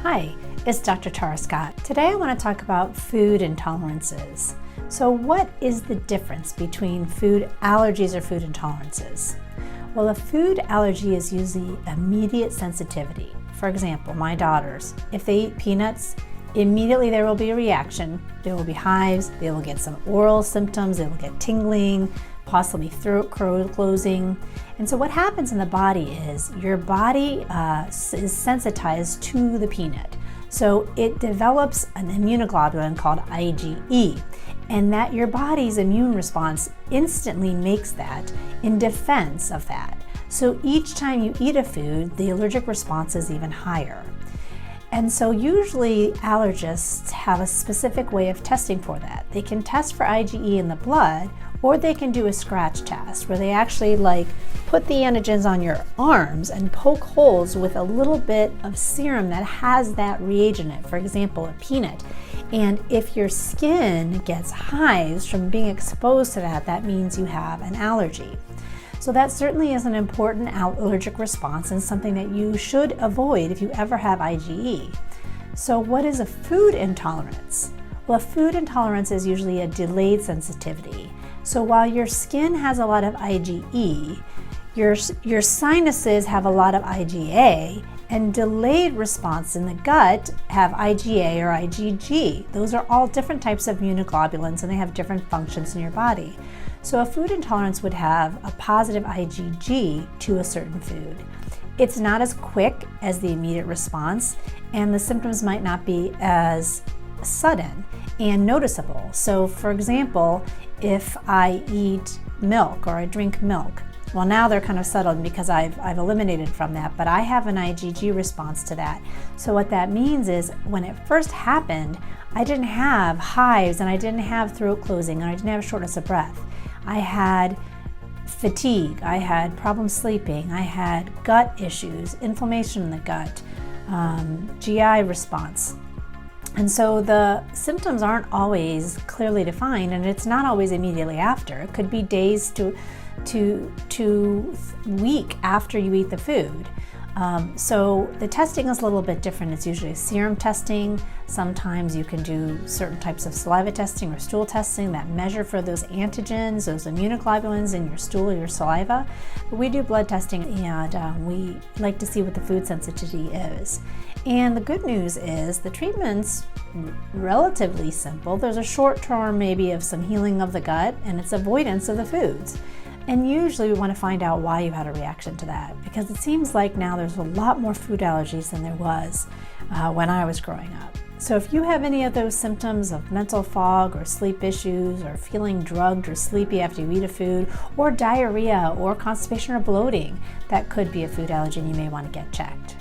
Hi, it's Dr. Tara Scott. Today I want to talk about food intolerances. So what is the difference between food allergies or food intolerances? Well, a food allergy is usually immediate sensitivity. For example, my daughters, if they eat peanuts, immediately there will be a reaction. There will be hives, they will get some oral symptoms, they will get tingling, possibly throat closing. And so what happens in the body is your body is sensitized to the peanut. So it develops an immunoglobulin called IgE, and that your body's immune response instantly makes that in defense of that. So each time you eat a food, the allergic response is even higher. And so usually allergists have a specific way of testing for that. They can test for IgE in the blood, or they can do a scratch test where they actually put the antigens on your arms and poke holes with a little bit of serum that has that reagent in it, for example, a peanut. And if your skin gets hives from being exposed to that, that means you have an allergy. So that certainly is an important allergic response and something that you should avoid if you ever have IgE. So what is a food intolerance? Well, a food intolerance is usually a delayed sensitivity. So while your skin has a lot of IgE, your sinuses have a lot of IgA, and delayed response in the gut have IgA or IgG. Those are all different types of immunoglobulins, and they have different functions in your body. So a food intolerance would have a positive IgG to a certain food. It's not as quick as the immediate response, and the symptoms might not be as sudden and noticeable. So for example, if I eat milk or I drink milk, well, now they're kind of settled because I've eliminated from that, but I have an IgG response to that. So what that means is when it first happened, I didn't have hives and I didn't have throat closing and I didn't have shortness of breath. I had fatigue, I had problems sleeping, I had gut issues, inflammation in the gut, GI response. And so the symptoms aren't always clearly defined, and it's not always immediately after. It could be days to week after you eat the food. So the testing is a little bit different. It's usually serum testing. Sometimes you can do certain types of saliva testing or stool testing that measure for those antigens, those immunoglobulins in your stool or your saliva. But we do blood testing, and we like to see what the food sensitivity is. And the good news is the treatment's relatively simple. There's a short term maybe of some healing of the gut, and it's avoidance of the foods. And usually we want to find out why you had a reaction to that, because it seems like now there's a lot more food allergies than there was when I was growing up. So if you have any of those symptoms of mental fog or sleep issues or feeling drugged or sleepy after you eat a food, or diarrhea or constipation or bloating, that could be a food allergy and you may want to get checked.